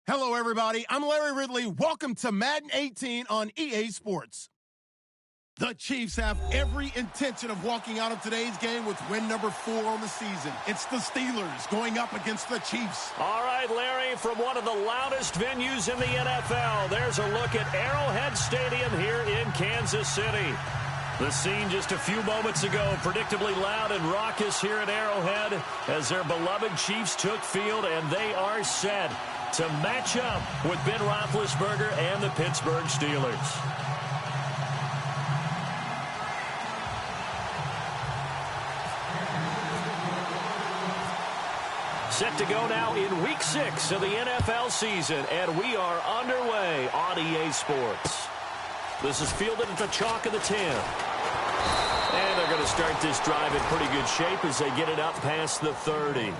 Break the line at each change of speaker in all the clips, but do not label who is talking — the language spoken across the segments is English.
Hello, everybody. I'm Larry Ridley. Welcome to Madden 18 on EA Sports. The Chiefs have every intention of walking out of today's game with win number 4 on the season. It's the Steelers going up against the Chiefs.
All right, Larry, from one of the loudest venues in the NFL, there's a look at Arrowhead Stadium here in Kansas City. The scene just a few moments ago, predictably loud and raucous here at Arrowhead as their beloved Chiefs took field, and they are set to match up with Ben Roethlisberger and the Pittsburgh Steelers. Set to go now in Week 6 of the NFL season, and we are underway on EA Sports. This is fielded at the chalk of the 10. And they're going to start this drive in pretty good shape as they get it up past the 30.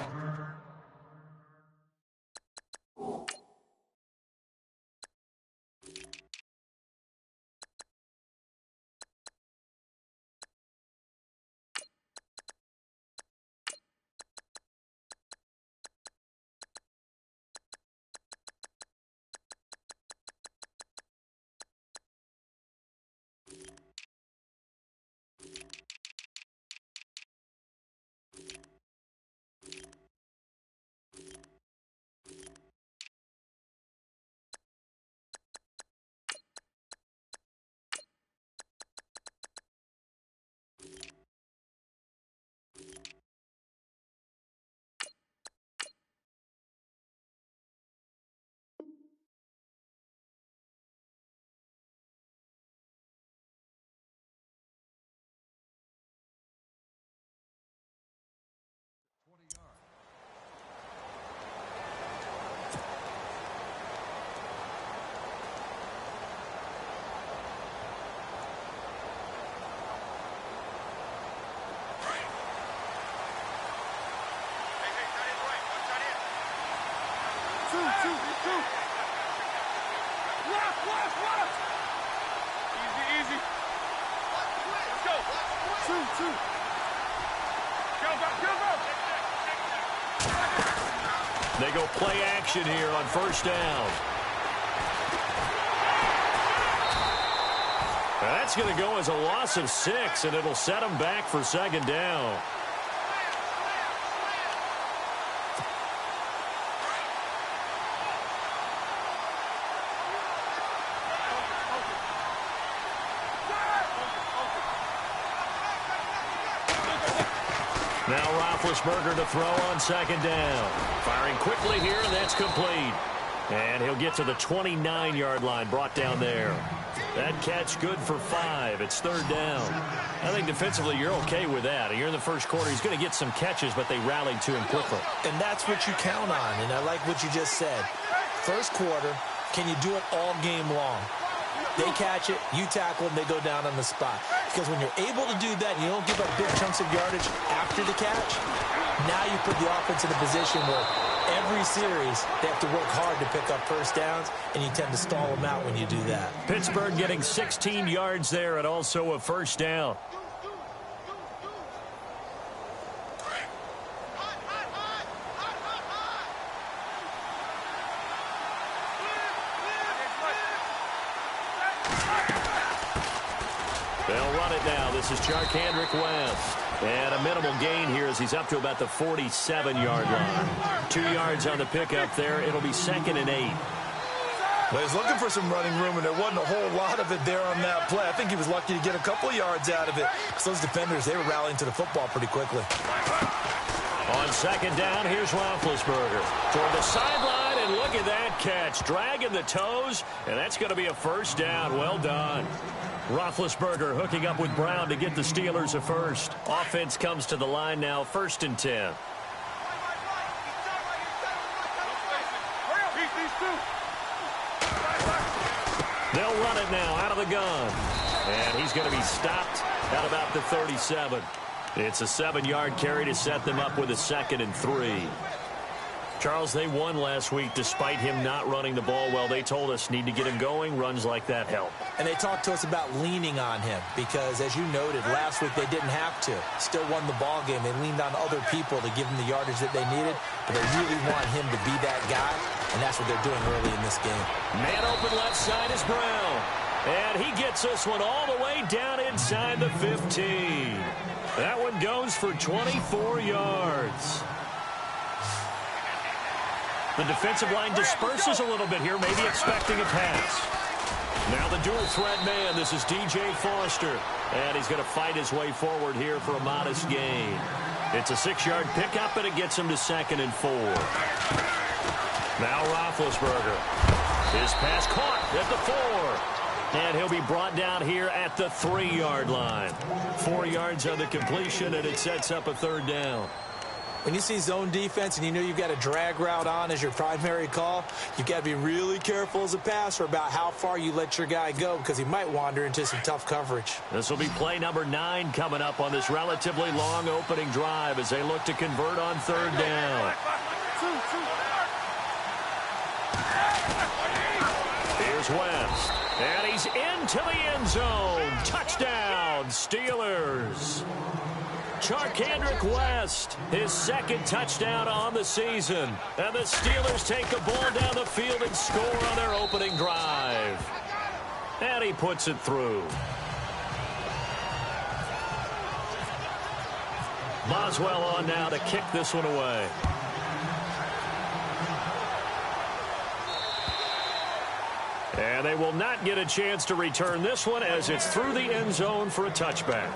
They go play action here on first down. That's going to go as a loss of 6, and it'll set them back for second down. Now Roethlisberger to throw on second down. Firing quickly here, and that's complete. And he'll get to the 29-yard line, brought down there. That catch good for 5. It's third down. I think defensively you're okay with that. You're in the first quarter. He's going to get some catches, but they rallied to him quickly.
And that's what you count on, and I like what you just said. First quarter, can you do it all game long? They catch it, you tackle them, they go down on the spot. Because when you're able to do that and you don't give up big chunks of yardage after the catch, now you put the offense in a position where every series they have to work hard to pick up first downs, and you tend to stall them out when you do that.
Pittsburgh getting 16 yards there and also a first down. They'll run it now. This is Charkandrick West. And a minimal gain here as he's up to about the 47-yard line. 2 yards on the pickup there. It'll be 2nd and 8.
Well, he's looking for some running room, and there wasn't a whole lot of it there on that play. I think he was lucky to get a couple of yards out of it. Because those defenders, they were rallying to the football pretty quickly.
On second down, here's Roethlisberger. Toward the sideline, and look at that catch. Dragging the toes, and that's going to be a first down. Well done. Roethlisberger hooking up with Brown to get the Steelers a first. Offense comes to the line now, 1st and 10. They'll run it now out of the gun. And he's going to be stopped at about the 37. It's a 7-yard carry to set them up with a 2nd and 3. Charles, they won last week despite him not running the ball well. They told us need to get him going. Runs like that help.
And they talked to us about leaning on him because, as you noted, last week they didn't have to. Still won the ball game. They leaned on other people to give them the yardage that they needed, but they really want him to be that guy, and that's what they're doing early in this game.
Man open left side is Brown. And he gets this one all the way down inside the 15. That one goes for 24 yards. The defensive line disperses a little bit here, maybe expecting a pass. Now the dual threat man, this is DJ Foster. And he's going to fight his way forward here for a modest gain. It's a 6-yard pickup, and it gets him to 2nd and 4. Now Roethlisberger. His pass caught at the 4. And he'll be brought down here at the 3-yard line. 4 yards on the completion, and it sets up a 3rd down.
When you see zone defense and you know you've got a drag route on as your primary call, you've got to be really careful as a passer about how far you let your guy go because he might wander into some tough coverage.
This will be play number 9 coming up on this relatively long opening drive as they look to convert on 3rd down. Here's West. And he's into the end zone. Touchdown, Steelers. Charkandrick West, his 2nd touchdown on the season. And the Steelers take the ball down the field and score on their opening drive. And he puts it through. Boswell on now to kick this one away. And they will not get a chance to return this one as it's through the end zone for a touchback.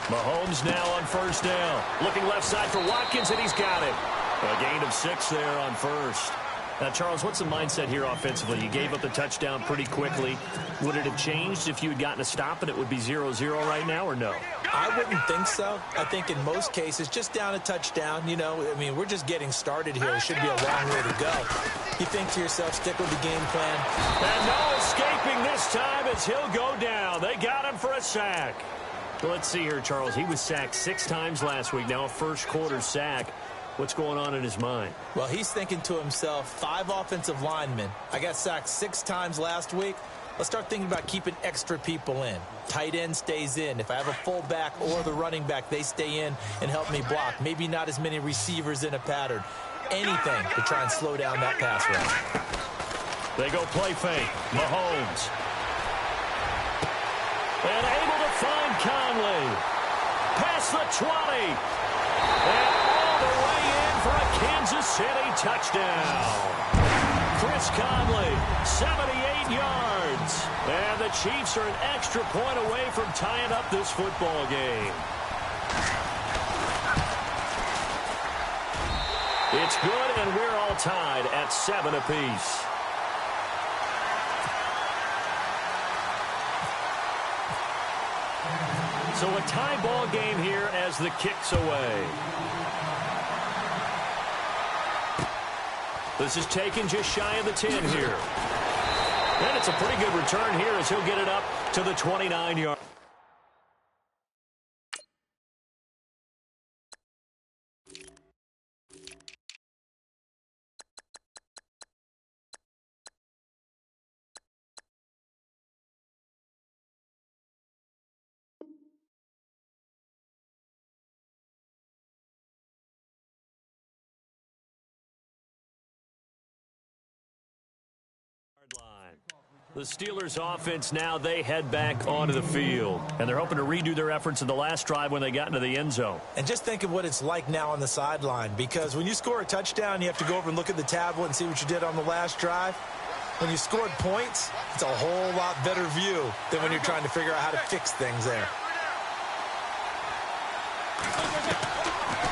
Mahomes now on 1st down. Looking left side for Watkins, and he's got it. A gain of 6 there on 1st. Now, Charles, what's the mindset here offensively? You gave up the touchdown pretty quickly. Would it have changed if you had gotten a stop and it would be 0-0 right now, or no?
I wouldn't think so. I think in most cases, just down a touchdown, you know, I mean, we're just getting started here. It should be a long way to go. You think to yourself, stick with the game plan.
And no escaping this time as he'll go down. They got him for a sack. Well, let's see here, Charles. He was sacked 6 times last week. Now a first-quarter sack. What's going on in his mind?
Well, he's thinking to himself, 5 offensive linemen. I got sacked 6 times last week. Let's start thinking about keeping extra people in. Tight end stays in. If I have a fullback or the running back, they stay in and help me block. Maybe not as many receivers in a pattern. Anything to try and slow down that pass rush.
They go play fake. Mahomes. And able to find Conley. Past the 20. And all the way in for a Kansas City touchdown. Chris Conley, 78 yards. And the Chiefs are an extra point away from tying up this football game. It's good, and we're all tied at 7 apiece. So a tie ball game here as the kick's away. This is taken just shy of the 10 here. And it's a pretty good return here as he'll get it up to the 29-yard. The Steelers offense now, they head back onto the field. And they're hoping to redo their efforts in the last drive when they got into the end zone.
And just think of what it's like now on the sideline. Because when you score a touchdown, you have to go over and look at the tablet and see what you did on the last drive. When you scored points, it's a whole lot better view than when you're trying to figure out how to fix things there.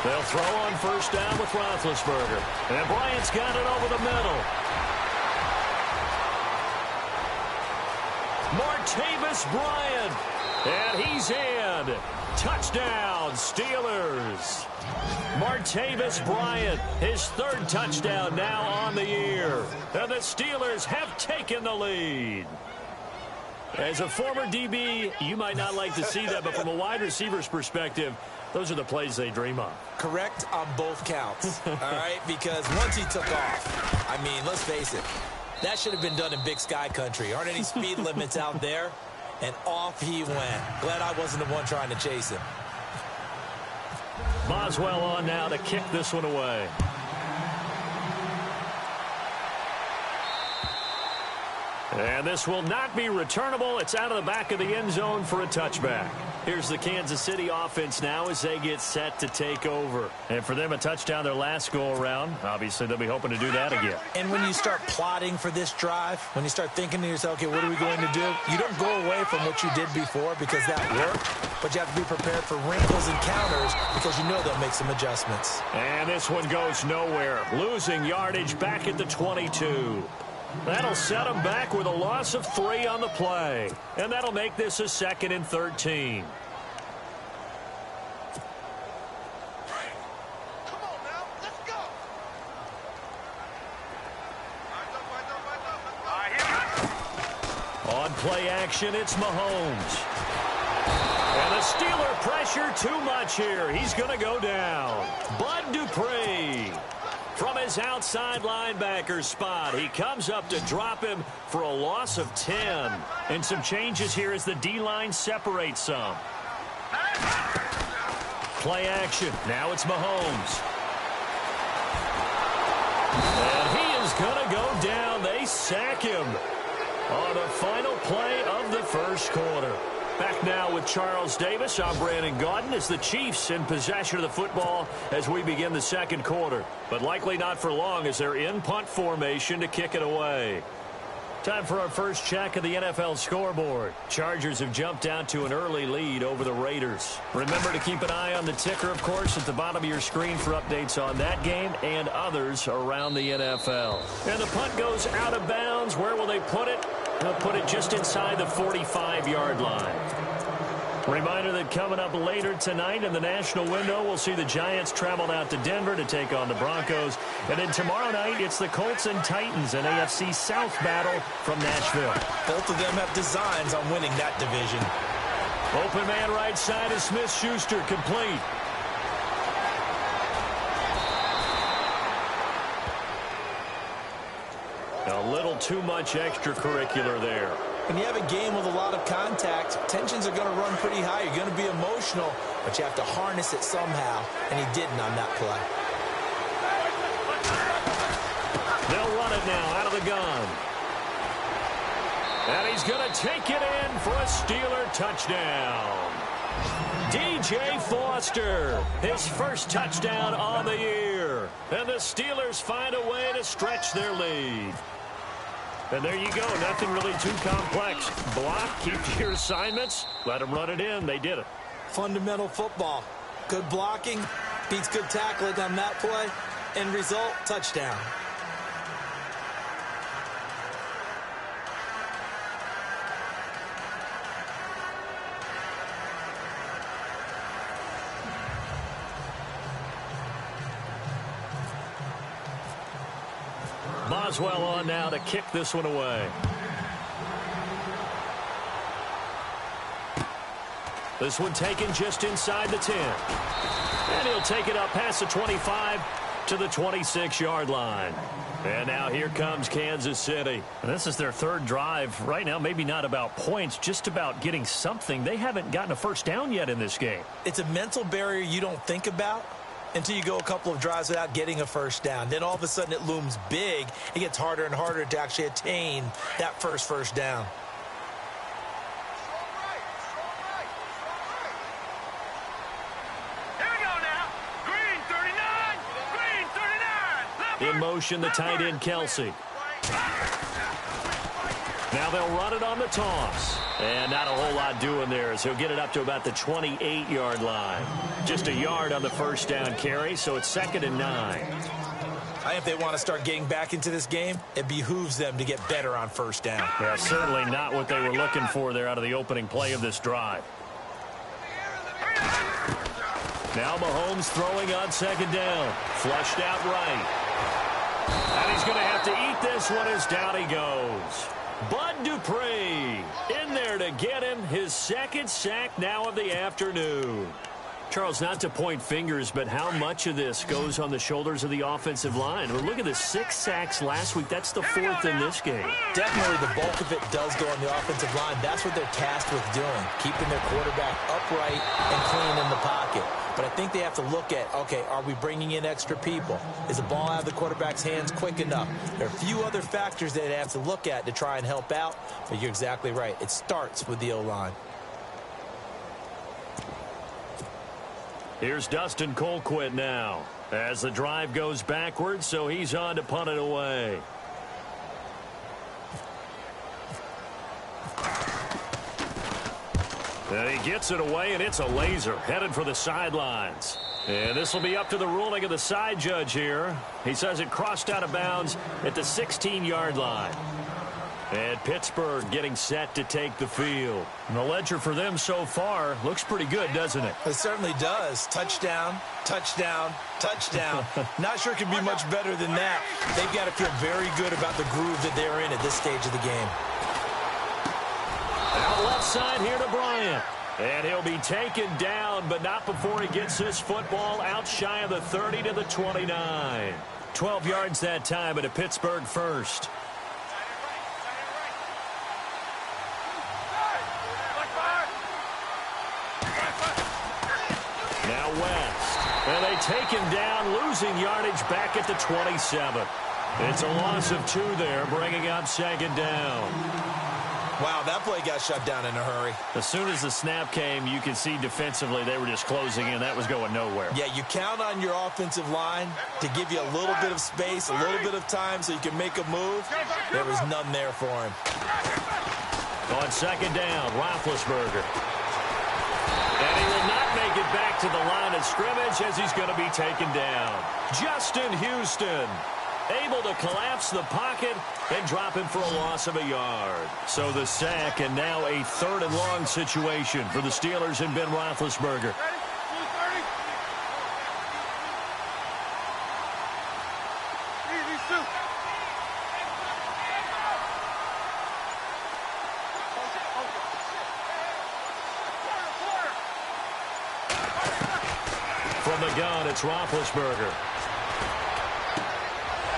They'll throw on first down with Roethlisberger. And Bryant's got it over the middle. Martavis Bryant, and he's in. Touchdown, Steelers. Martavis Bryant, his 3rd touchdown now on the year. And the Steelers have taken the lead. As a former DB, you might not like to see that, but from a wide receiver's perspective, those are the plays they dream of.
Correct on both counts, all right? Because once he took off, I mean, let's face it, that should have been done in Big Sky country. Aren't any speed limits out there? And off he went. Glad I wasn't the one trying to chase him.
Boswell on now to kick this one away. And this will not be returnable. It's out of the back of the end zone for a touchback. Here's the Kansas City offense now as they get set to take over. And for them, a touchdown their last go-around. Obviously, they'll be hoping to do that again.
And when you start plotting for this drive, when you start thinking to yourself, okay, what are we going to do? You don't go away from what you did before because that worked, but you have to be prepared for wrinkles and counters because you know they'll make some adjustments.
And this one goes nowhere. Losing yardage back at the 22. That'll set them back with a loss of 3 on the play. And that'll make this a 2nd and 13. On play action, it's Mahomes. And the Steeler pressure too much here. He's going to go down. Bud Dupree. From his outside linebacker spot, he comes up to drop him for a loss of 10. And some changes here as the D-line separates some. Play action. Now it's Mahomes. And he is going to go down. They sack him on the final play of the first quarter. Back now with Charles Davis. I'm Brandon Gaudin as the Chiefs in possession of the football as we begin the second quarter. But likely not for long as they're in punt formation to kick it away. Time for our first check of the NFL scoreboard. Chargers have jumped out to an early lead over the Raiders. Remember to keep an eye on the ticker, of course, at the bottom of your screen for updates on that game and others around the NFL. And the punt goes out of bounds. Where will they put it? They'll put it just inside the 45-yard line. Reminder that coming up later tonight in the national window, we'll see the Giants travel out to Denver to take on the Broncos. And then tomorrow night, it's the Colts and Titans, an AFC South battle from Nashville.
Both of them have designs on winning that division.
Open man right side is Smith-Schuster, complete. A little too much extracurricular there.
When you have a game with a lot of contact, tensions are going to run pretty high. You're going to be emotional, but you have to harness it somehow, and he didn't on that play.
They'll run it now out of the gun. And he's going to take it in for a Steeler touchdown. DJ Foster, his first touchdown on the year. And the Steelers find a way to stretch their lead. And there you go. Nothing really too complex. Block, keep to your assignments, let them run it in. They did it.
Fundamental football. Good blocking beats good tackling on that play. End result, touchdown.
Boswell on now to kick this one away. This one taken just inside the 10. And he'll take it up past the 25 to the 26-yard line. And now here comes Kansas City. And this is their third drive. Right now, maybe not about points, just about getting something. They haven't gotten a first down yet in this game.
It's a mental barrier you don't think about until you go a couple of drives without getting a first down. Then all of a sudden it looms big. It gets harder and harder to actually attain that first down.
Here we go now. Green 39. Green 39.
In motion, the tight end, Kelsey. Now they'll run it on the toss. And not a whole lot doing there as he'll get it up to about the 28-yard line. Just a yard on the first down carry, so it's 2nd and 9.
I think if they want to start getting back into this game, it behooves them to get better on first down.
Yeah, certainly not what they were looking for there out of the opening play of this drive. Now Mahomes throwing on 2nd down. Flushed out right. And he's going to have to eat this one as down he goes. Bud Dupree in there to get him his second sack now of the afternoon. Charles, not to point fingers, but how much of this goes on the shoulders of the offensive line? Well, look at the 6 sacks last week. That's the 4th in this game.
Definitely the bulk of it does go on the offensive line. That's what they're tasked with doing, keeping their quarterback upright and clean in the pocket. But I think they have to look at, okay, are we bringing in extra people? Is the ball out of the quarterback's hands quick enough? There are a few other factors that they have to look at to try and help out, but you're exactly right. It starts with the O-line.
Here's Dustin Colquitt now as the drive goes backwards, so he's on to punt it away. And he gets it away, and it's a laser headed for the sidelines. And this will be up to the ruling of the side judge here. He says it crossed out of bounds at the 16-yard line. And Pittsburgh getting set to take the field. And the ledger for them so far looks pretty good, doesn't it?
It certainly does. Touchdown, touchdown, touchdown. Not sure it can be much better than that. They've got to feel very good about the groove that they're in at this stage of the game.
Out left side here to Bryant. And he'll be taken down, but not before he gets his football out shy of the 30 to the 29. 12 yards that time, and a Pittsburgh first. Now West. And they take him down, losing yardage back at the 27. It's a loss of 2 there, bringing up second down.
Wow, that play got shut down in a hurry.
As soon as the snap came, you could see defensively they were just closing in. That was going nowhere.
Yeah, you count on your offensive line to give you a little bit of space, a little bit of time so you can make a move. There was none there for him.
On second down, Roethlisberger. And he will not make it back to the line of scrimmage as he's going to be taken down. Justin Houston able to collapse the pocket and drop him for a loss of a yard. So the sack, and now a 3rd and long situation for the Steelers and Ben Roethlisberger. From the gun, it's Roethlisberger.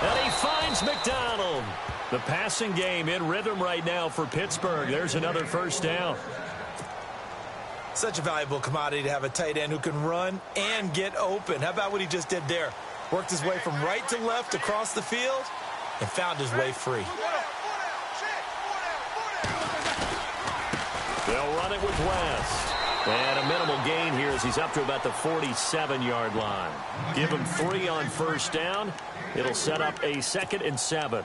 And he finds McDonald. The passing game in rhythm right now for Pittsburgh. There's another first down.
Such a valuable commodity to have a tight end who can run and get open. How about what he just did there? Worked his way from right to left across the field and found his way free.
They'll run it with West. And a minimal gain here as he's up to about the 47-yard line. Give him 3 on first down. It'll set up a 2nd and 7.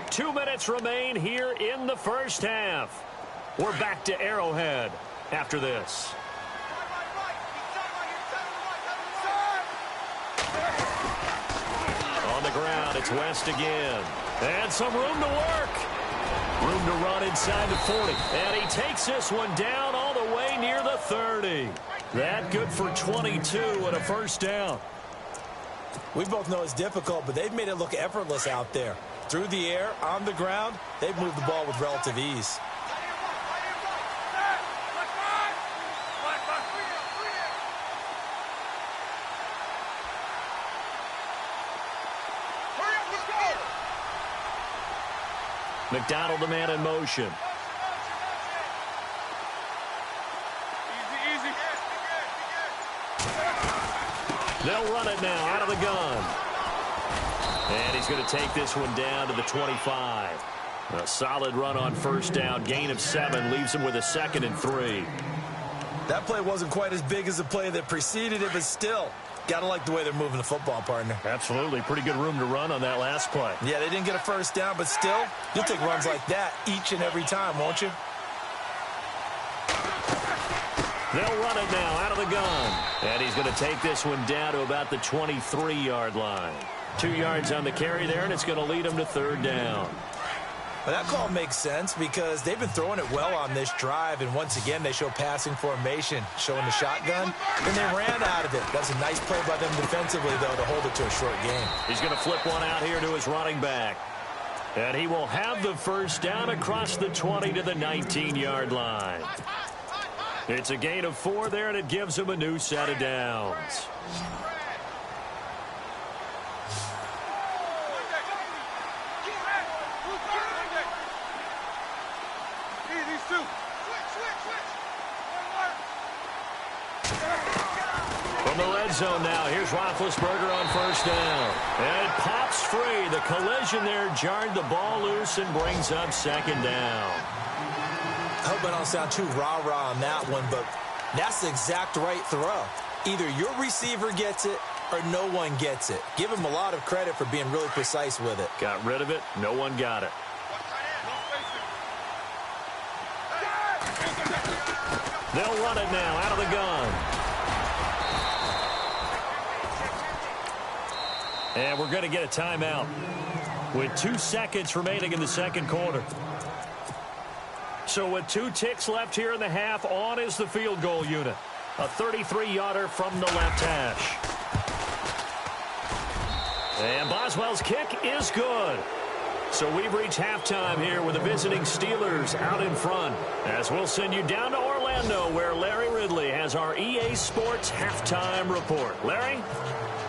Two minutes remain here in the first half. We're back to Arrowhead after this. On the ground, it's West again. And some room to work. Room to run inside the 40. And he takes this one down all the way near the 30. That good for 22 and a first down.
We both know it's difficult, but they've made it look effortless out there. Through the air, on the ground, they've moved the ball with relative ease.
McDonald, the man in motion.
Easy.
They'll run it now out of the gun. And he's going to take this one down to the 25. A solid run on first down. Gain of 7 leaves him with a 2nd and 3.
That play wasn't quite as big as the play that preceded it, but still, got to like the way they're moving the football, partner.
Absolutely. Pretty good room to run on that last play.
Yeah, they didn't get a first down, but still, you'll take runs like that each and every time, won't you?
They'll run it now out of the gun. And he's going to take this one down to about the 23-yard line. 2 yards on the carry there, and it's going to lead him to 3rd down.
Well, that call makes sense because they've been throwing it well on this drive, and once again, they show passing formation, showing the shotgun, and they ran out of it. That's a nice play by them defensively, though, to hold it to a short game.
He's going to flip one out here to his running back. And he will have the first down across the 20 to the 19-yard line. It's a gain of 4 there, and it gives him a new set of downs. From the red zone now, here's Roethlisberger on first down. And it pops free. The collision there jarred the ball loose and brings up second down.
I hope I don't sound too rah-rah on that one, but that's the exact right throw. Either your receiver gets it or no one gets it. Give him a lot of credit for being really precise with it.
Got rid of it. No one got it. They'll run it now out of the gun. And we're going to get a timeout with 2 seconds remaining in the second quarter. So with 2 ticks left here in the half, on is the field goal unit. A 33-yarder from the left hash. And Boswell's kick is good. So we've reached halftime here with the visiting Steelers out in front. As we'll send you down to Orlando, where Larry Ridley has our EA Sports halftime report. Larry?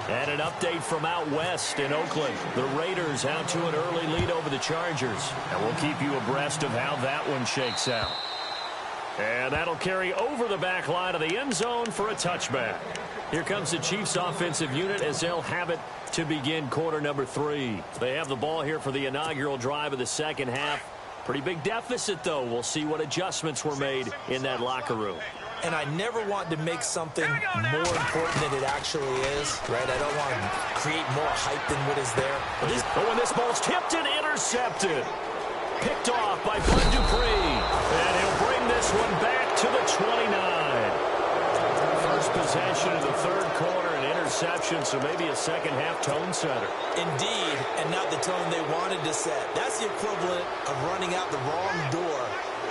And an update from out west in Oakland. The Raiders out to an early lead over the Chargers. And we'll keep you abreast of how that one shakes out. And that'll carry over the back line of the end zone for a touchback. Here comes the Chiefs offensive unit as they'll have it to begin quarter number 3. They have the ball here for the inaugural drive of the second half. Pretty big deficit, though. We'll see what adjustments were made in that locker room.
And I never want to make something more important than it actually is, right? I don't want to create more hype than what is there.
When this ball's tipped and intercepted. Picked off by Bud Dupree. And he'll bring this one back to the 29. First possession of the third quarter, an interception, so maybe a second-half tone setter.
Indeed, and not the tone they wanted to set. That's the equivalent of running out the wrong door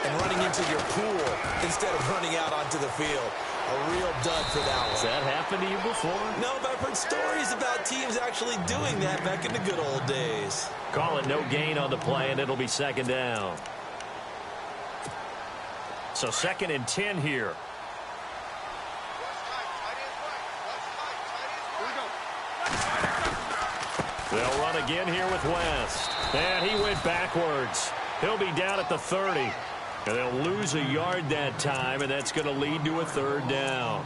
and running into your pool instead of running out onto the field. A real dud for that one.
Has that happened to you before?
No, but I've heard stories about teams actually doing that back in the good old days.
Call it no gain on the play, and it'll be second down. So 2nd and 10 here. They'll run again here with West. And he went backwards. He'll be down at the 30. And they'll lose a yard that time, and that's going to lead to a third down.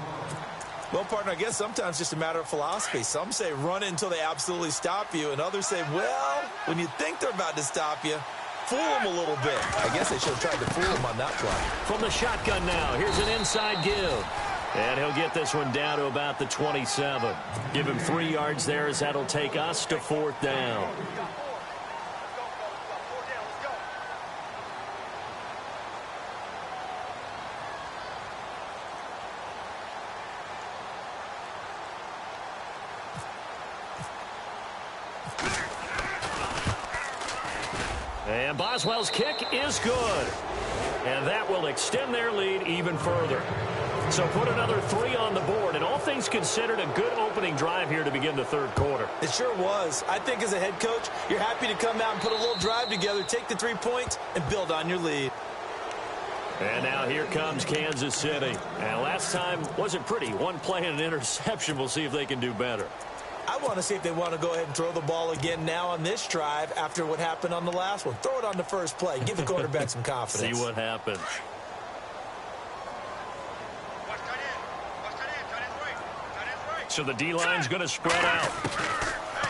Well, partner, I guess sometimes it's just a matter of philosophy. Some say run it until they absolutely stop you, and others say, well, when you think they're about to stop you, fool them a little bit. I guess they should have tried to fool them on that play.
From the shotgun now, here's an inside give. And he'll get this one down to about the 27. Give him 3 yards there as that'll take us to 4th down. And Boswell's kick is good. And that will extend their lead even further. So put another 3 on the board, and all things considered, a good opening drive here to begin the third quarter.
It sure was. I think as a head coach, you're happy to come out and put a little drive together, take the 3 points, and build on your lead.
And now here comes Kansas City. And last time wasn't pretty. 1 play and an interception. We'll see if they can do better.
I want to see if they want to go ahead and throw the ball again now on this drive after what happened on the last one. Throw it on the first play. Give the quarterback some confidence.
See what happens. So the D-line's going to spread out.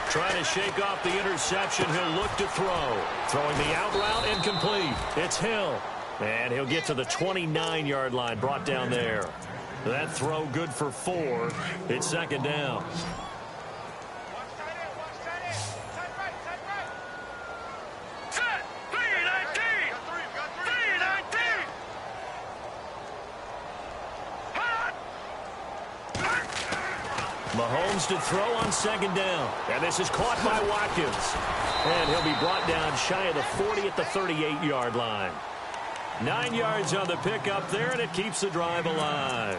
Trying to shake off the interception. He'll look to throw. Throwing the out route incomplete. It's Hill. And he'll get to the 29-yard line, brought down there. That throw good for 4. It's second down. Mahomes to throw on second down. And this is caught by Watkins. And he'll be brought down shy of the 40 at the 38-yard line. 9 yards on the pickup there, and it keeps the drive alive.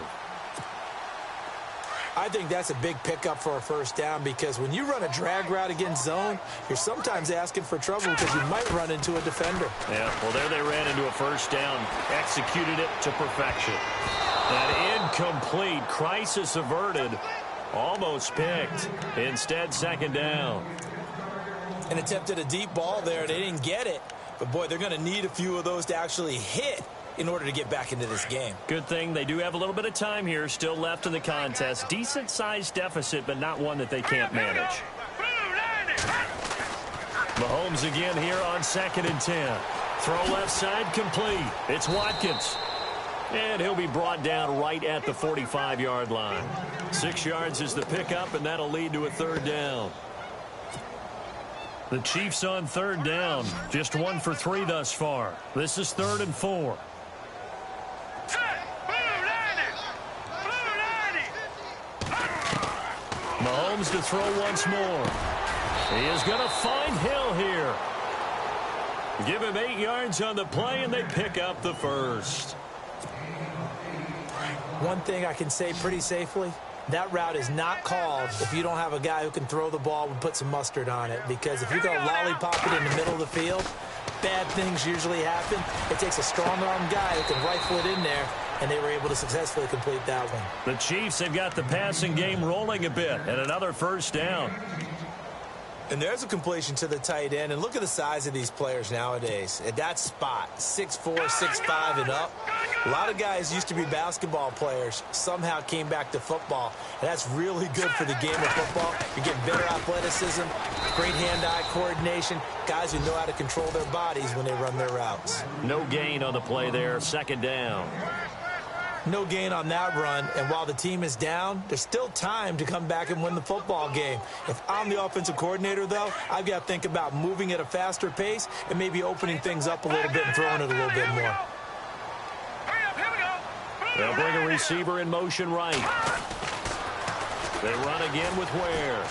I think that's a big pickup for a first down because when you run a drag route against zone, you're sometimes asking for trouble because you might run into a defender.
Yeah, well, there they ran into a first down, executed it to perfection. An incomplete, crisis averted, almost picked. Instead, second down.
And attempted a deep ball there. They didn't get it. But, boy, they're going to need a few of those to actually hit in order to get back into this game.
Good thing they do have a little bit of time here still left in the contest. Decent-sized deficit, but not one that they can't manage. Mahomes again here on 2nd and 10. Throw left side complete. It's Watkins. And he'll be brought down right at the 45-yard line. 6 yards is the pickup, and that'll lead to a third down. The Chiefs on third down. Just 1 for 3 thus far. This is 3rd and 4. Mahomes to throw once more. He is going to find Hill here. Give him 8 yards on the play, and they pick up the first.
One thing I can say pretty safely, that route is not called if you don't have a guy who can throw the ball and put some mustard on it. Because if you're going to lollipop it in the middle of the field, bad things usually happen. It takes a strong-arm guy who can rifle it in there, and they were able to successfully complete that one.
The Chiefs have got the passing game rolling a bit, and another first down.
And there's a completion to the tight end. And look at the size of these players nowadays. At that spot, 6'4", 6'5", and up. A lot of guys used to be basketball players, somehow came back to football. And that's really good for the game of football. You're getting better athleticism, great hand-eye coordination, guys who know how to control their bodies when they run their routes.
No gain on the play there, second down.
No gain on that run, and while the team is down, there's still time to come back and win the football game. If I'm the offensive coordinator, though, I've got to think about moving at a faster pace and maybe opening things up a little bit and throwing it a little bit more.
They'll bring a receiver in motion right. They run again with Ware.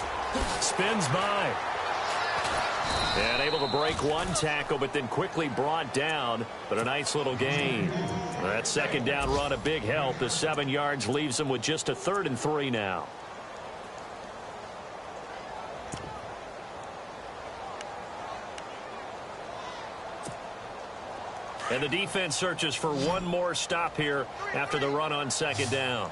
Spins by. And able to break one tackle, but then quickly brought down. But a nice little gain. That second down run a big help. The 7 yards leaves them with just a 3rd and 3 now. And the defense searches for one more stop here after the run on second down.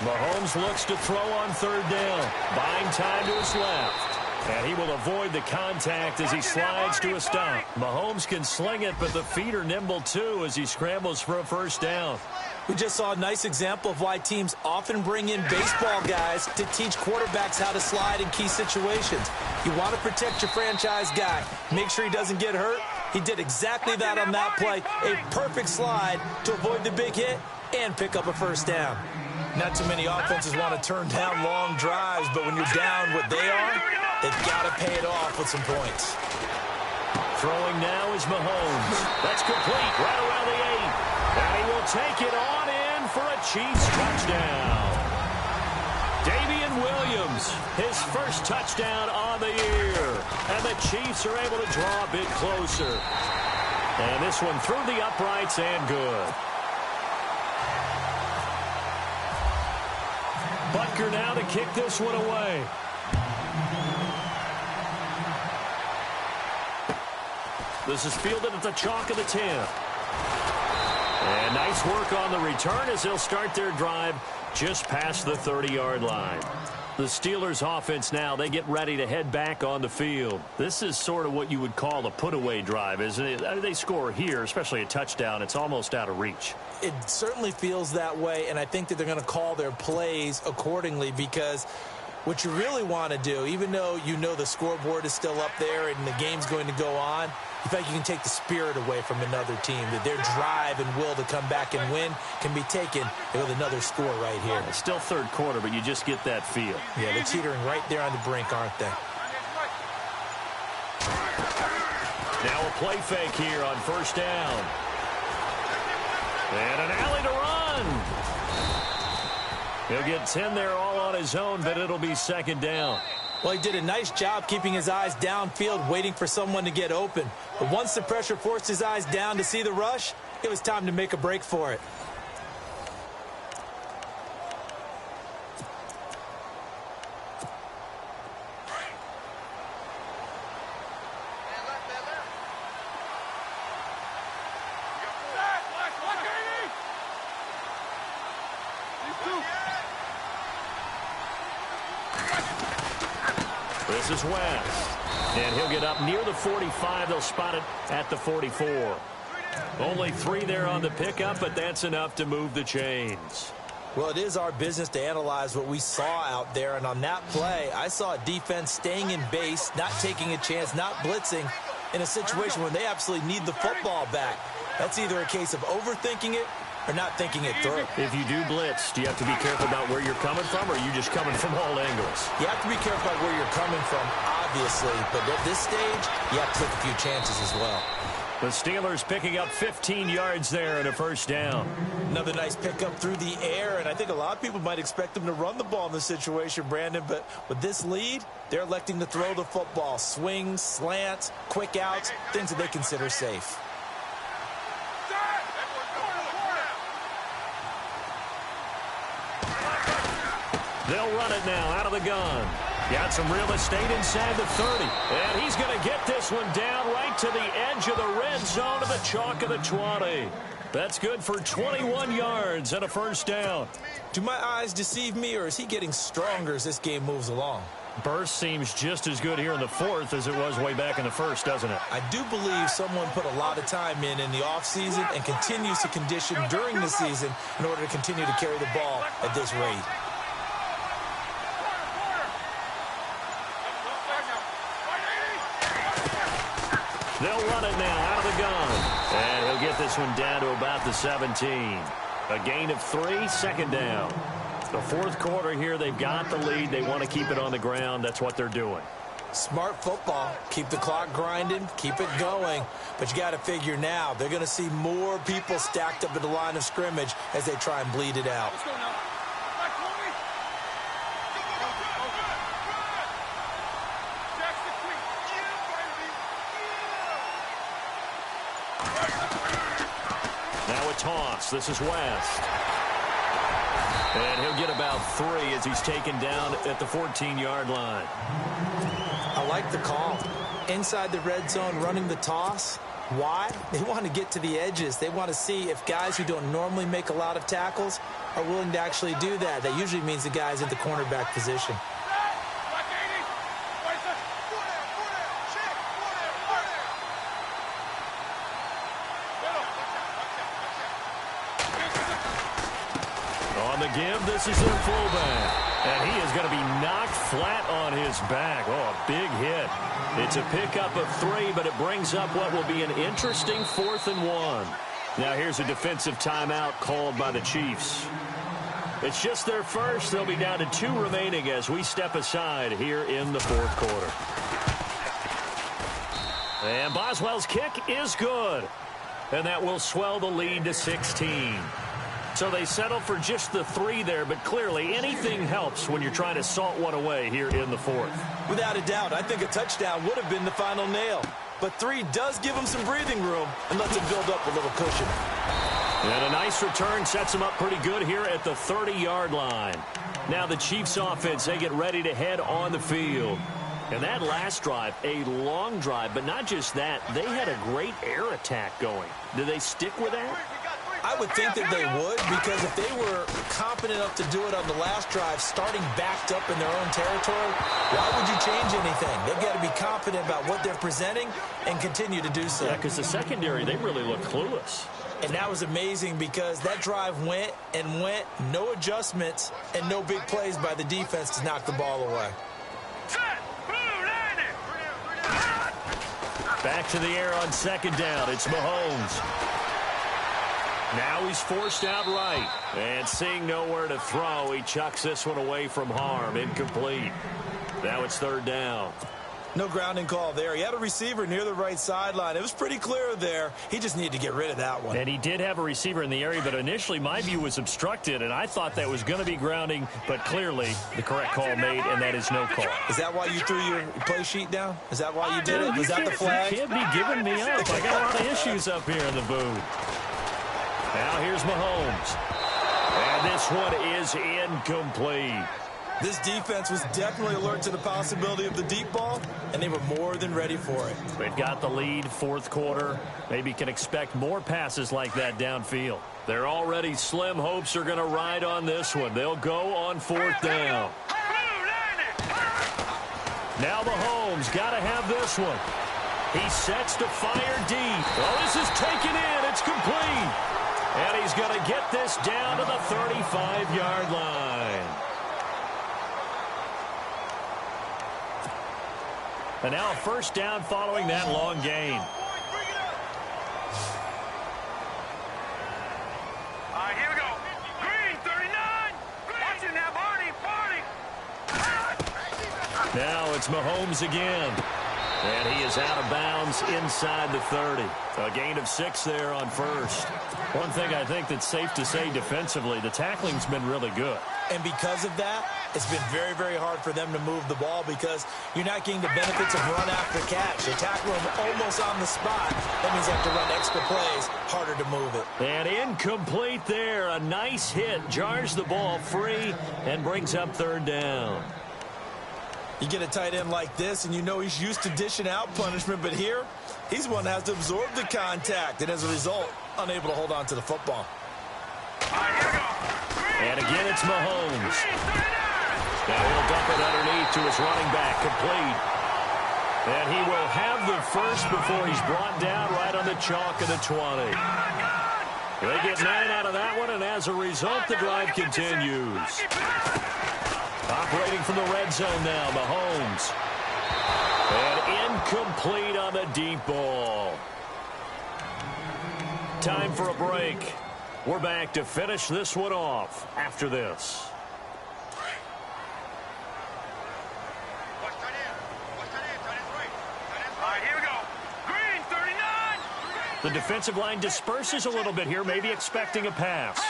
Mahomes looks to throw on third down. Buying time to his left. And he will avoid the contact as he slides to a stop. Mahomes can sling it, but the feet are nimble too as he scrambles for a first down.
We just saw a nice example of why teams often bring in baseball guys to teach quarterbacks how to slide in key situations. You want to protect your franchise guy. Make sure he doesn't get hurt. He did exactly that on that play. A perfect slide to avoid the big hit and pick up a first down. Not too many offenses want to turn down long drives, but when you're down what they are, they've got to pay it off with some points.
Throwing now is Mahomes. That's complete right around the 8. And he will take it on in for a Chiefs touchdown. Damian Williams, his first touchdown on the year. And the Chiefs are able to draw a bit closer. And this one through the uprights and good. Butker now to kick this one away. This is fielded at the chalk of the 10. And nice work on the return as they'll start their drive just past the 30-yard line. The Steelers offense now, they get ready to head back on the field. This is sort of what you would call a put-away drive, isn't it? They score here, especially a touchdown. It's almost out of reach.
It certainly feels that way, and I think that they're going to call their plays accordingly because what you really want to do, even though you know the scoreboard is still up there and the game's going to go on, you feel like you can take the spirit away from another team, that their drive and will to come back and win can be taken with another score right here.
It's still third quarter, but you just get that feel.
Yeah, they're teetering right there on the brink, aren't they?
Now a play fake here on first down. And an alley to run. He'll get 10 there all on his own, but it'll be second down.
Well, he did a nice job keeping his eyes downfield, waiting for someone to get open. But once the pressure forced his eyes down to see the rush, it was time to make a break for it.
This is West. And he'll get up near the 45. They'll spot it at the 44. Only 3 there on the pickup, but that's enough to move the chains.
Well, it is our business to analyze what we saw out there. And on that play, I saw a defense staying in base, not taking a chance, not blitzing in a situation where they absolutely need the football back. That's either a case of overthinking it or not thinking it through.
If you do blitz, do you have to be careful about where you're coming from, or are you just coming from all angles?
You have to be careful about where you're coming from, obviously. But at this stage, you have to take a few chances as well.
The Steelers picking up 15 yards there and a first down.
Another nice pickup through the air, and I think a lot of people might expect them to run the ball in this situation, Brandon. But with this lead, they're electing to throw the football. Swings, slants, quick outs, things that they consider safe.
They'll run it now out of the gun. Got some real estate inside the 30. And he's going to get this one down right to the edge of the red zone of the chalk of the 20. That's good for 21 yards and a first down.
Do my eyes deceive me, or is he getting stronger as this game moves along?
Burst seems just as good here in the fourth as it was way back in the first, doesn't it?
I do believe someone put a lot of time in the offseason and continues to condition during the season in order to continue to carry the ball at this rate.
They'll run it now out of the gun. And he'll get this one down to about the 17. A gain of 3, second down. The fourth quarter here, they've got the lead. They want to keep it on the ground. That's what they're doing.
Smart football. Keep the clock grinding. Keep it going. But you got to figure now, they're going to see more people stacked up at the line of scrimmage as they try and bleed it out.
Now a toss. This is West. And he'll get about 3 as he's taken down at the 14-yard line.
I like the call. Inside the red zone, running the toss. Why? They want to get to the edges. They want to see if guys who don't normally make a lot of tackles are willing to actually do that. That usually means the guys at the cornerback position.
On the give, this is their fullback. And he is going to be knocked flat on his back. Oh, a big hit. It's a pickup of 3, but it brings up what will be an interesting 4th and 1. Now here's a defensive timeout called by the Chiefs. It's just their first. They'll be down to 2 remaining as we step aside here in the fourth quarter. And Boswell's kick is good. And that will swell the lead to 16. So they settle for just the 3 there, but clearly anything helps when you're trying to salt one away here in the fourth.
Without a doubt, I think a touchdown would have been the final nail. But 3 does give them some breathing room and lets them build up a little cushion.
And a nice return sets them up pretty good here at the 30-yard line. Now the Chiefs offense, they get ready to head on the field. And that last drive, a long drive, but not just that, they had a great air attack going. Do they stick with that?
I would think that they would, because if they were confident enough to do it on the last drive, starting backed up in their own territory, why would you change anything? They've got to be confident about what they're presenting and continue to do so.
Yeah, because the secondary, they really look clueless.
And that was amazing because that drive went and went, no adjustments, and no big plays by the defense to knock the ball away.
Back to the air on second down. It's Mahomes. Now he's forced out right. And seeing nowhere to throw, he chucks this one away from harm. Incomplete. Now it's third down.
No grounding call there. He had a receiver near the right sideline. It was pretty clear there. He just needed to get rid of that one.
And he did have a receiver in the area, but initially my view was obstructed, and I thought that was going to be grounding, but clearly the correct call made, and that is no call.
Is that why you threw your play sheet down? Is that why you did it? Was that the flag?
You can't be giving me up. I got a lot of issues up here in the booth. Now here's Mahomes. And this one is incomplete.
This defense was definitely alert to the possibility of the deep ball, and they were more than ready for it.
They've got the lead, fourth quarter. Maybe can expect more passes like that downfield. Their already slim hopes are going to ride on this one. They'll go on fourth down. Now Mahomes got to have this one. He sets to fire deep. Oh, this is taken in. It's complete. And he's going to get this down to the 35-yard line. And now a first down following that long gain.
Here we go. Green, 39. Watch it now, Barney.
Now it's Mahomes again. And he is out of bounds inside the 30. A gain of 6 there on first. One thing I think that's safe to say defensively, the tackling's been really good.
And because of that, it's been very, very hard for them to move the ball because you're not getting the benefits of run after catch. They tackle him almost on the spot. That means they have to run extra plays, harder to move it.
And incomplete there. A nice hit. Jars the ball free and brings up third down.
You get a tight end like this, and you know he's used to dishing out punishment, but here, he's one that has to absorb the contact, and as a result, unable to hold on to the football.
And again, it's Mahomes. Now he'll dump it underneath to his running back, complete. And he will have the first before he's brought down right on the chalk of the 20. They get 9 out of that one, and as a result, the drive continues. Operating from the red zone now, Mahomes. And incomplete on the deep ball. Time for a break. We're back to finish this one off after this.
Here we go. Green, 39.
The defensive line disperses a little bit here, maybe expecting a pass.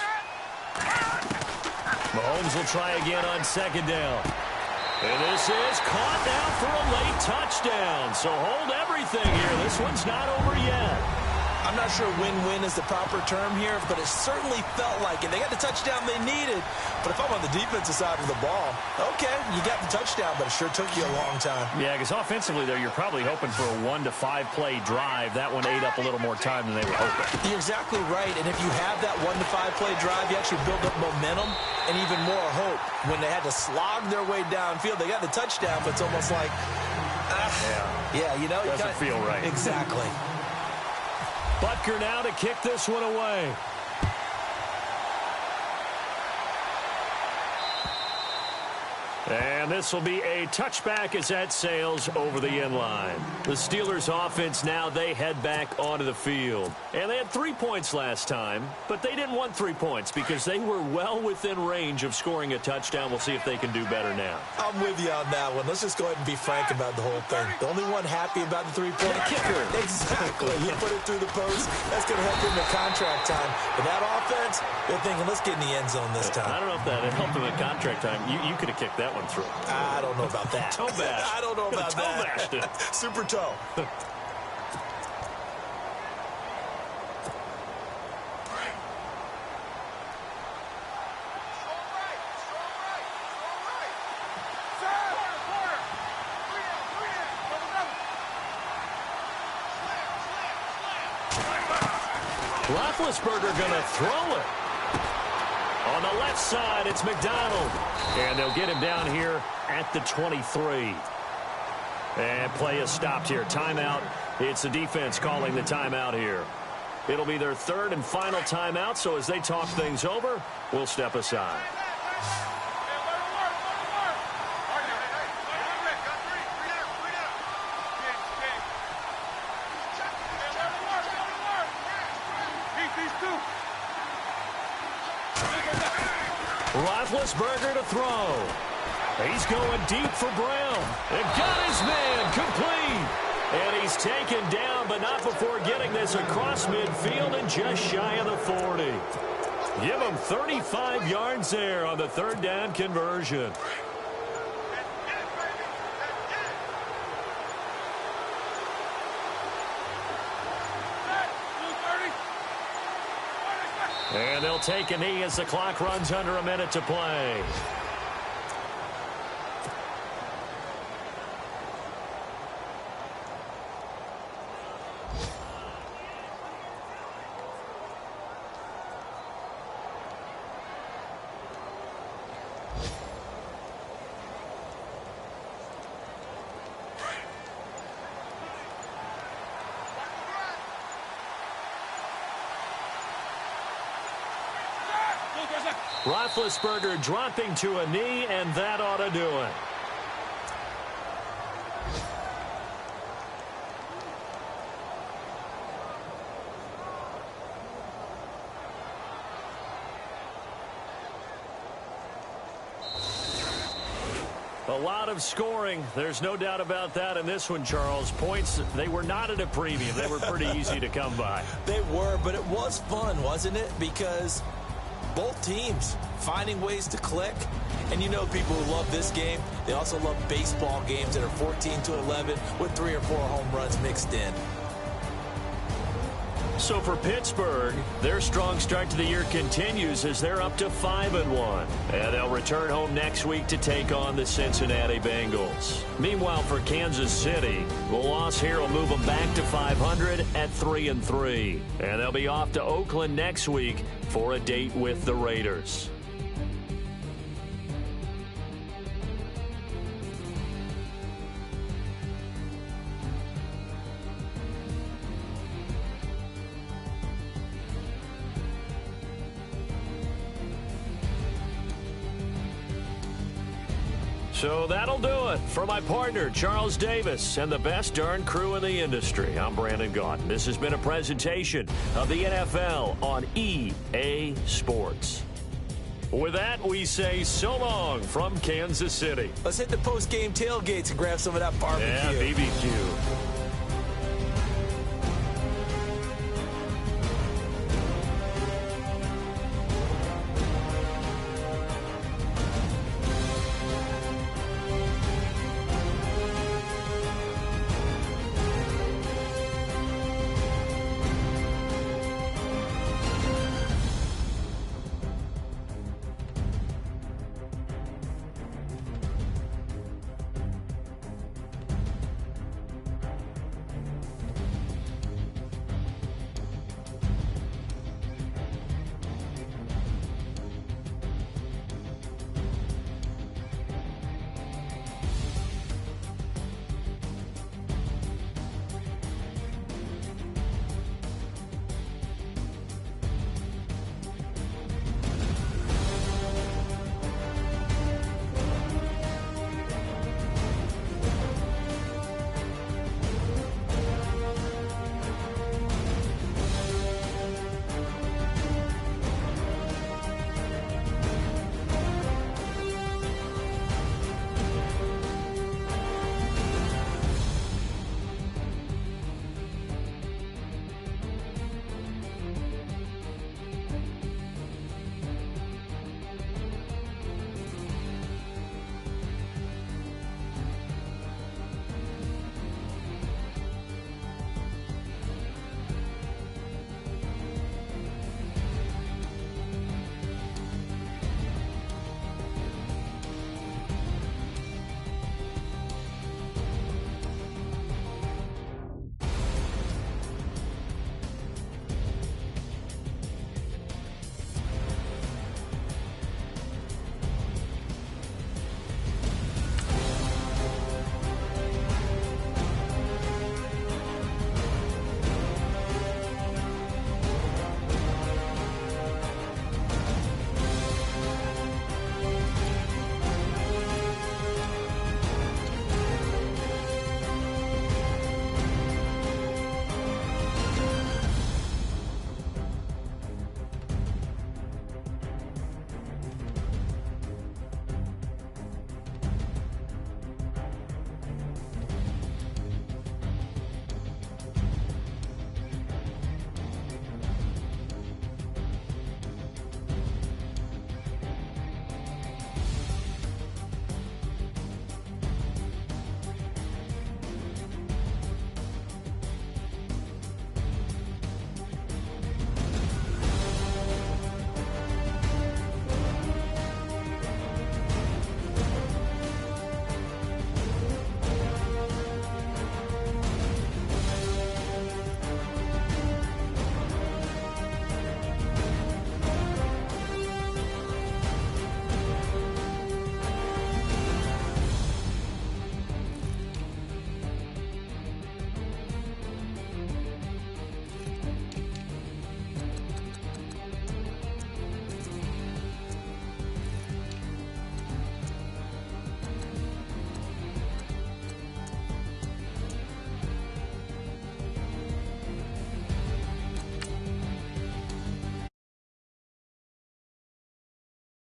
Mahomes will try again on second down. And this is caught now for a late touchdown. So hold everything here. This one's not over yet.
I'm not sure win-win is the proper term here, but it certainly felt like it. They got the touchdown they needed, but if I'm on the defensive side of the ball, okay, you got the touchdown, but it sure took you a long time.
Yeah, because offensively, though, you're probably hoping for a 1 to 5 play drive. That one ate up a little more time than they were hoping.
You're exactly right, and if you have that 1 to 5 play drive, you actually build up momentum and even more hope. When they had to slog their way downfield, they got the touchdown, but it's almost like, yeah, you know.
Doesn't feel right.
Exactly.
Butker now to kick this one away. And this will be a touchback as that sails over the end line. The Steelers offense now, they head back onto the field. And they had 3 points last time, but they didn't want 3 points because they were well within range of scoring a touchdown. We'll see if they can do better now.
I'm with you on that one. Let's just go ahead and be frank about the whole thing. The only one happy about the 3-point
kicker.
Exactly. You put it through the post. That's going to help him in contract time. But that offense, they're thinking, let's get in the end zone this time.
I don't know if that helped him at contract time. You could have kicked that one through.
I don't know about that.
Toe bash.
I don't know about
toe
that.
bashed it.
Super toe.
Roethlisberger going to throw it. On the left side, it's McDonald. And they'll get him down here at the 23. And play is stopped here. Timeout. It's the defense calling the timeout here. It'll be their third and final timeout, so as they talk things over, we'll step aside. Roethlisberger to throw. He's going deep for Brown. And got his man complete. And he's taken down, but not before getting this across midfield and just shy of the 40. Give him 35 yards there on the third down conversion. And they'll take a knee as the clock runs under a minute to play. Roethlisberger dropping to a knee, and that ought to do it. A lot of scoring. There's no doubt about that in this one, Charles. Points, they were not at a premium. They were pretty easy to come by.
They were, but it was fun, wasn't it? Because both teams finding ways to click. And you know people who love this game, they also love baseball games that are 14-11 with 3 or 4 home runs mixed in.
So for Pittsburgh, their strong start to the year continues as they're up to 5-1. And they'll return home next week to take on the Cincinnati Bengals. Meanwhile, for Kansas City, the loss here will move them back to 500 at 3-3. And they'll be off to Oakland next week for a date with the Raiders. So that'll do it for my partner, Charles Davis, and the best darn crew in the industry. I'm Brandon Gaudin. This has been a presentation of the NFL on EA Sports. With that, we say so long from Kansas City.
Let's hit the post-game tailgates and grab some of that barbecue.
Yeah, BBQ.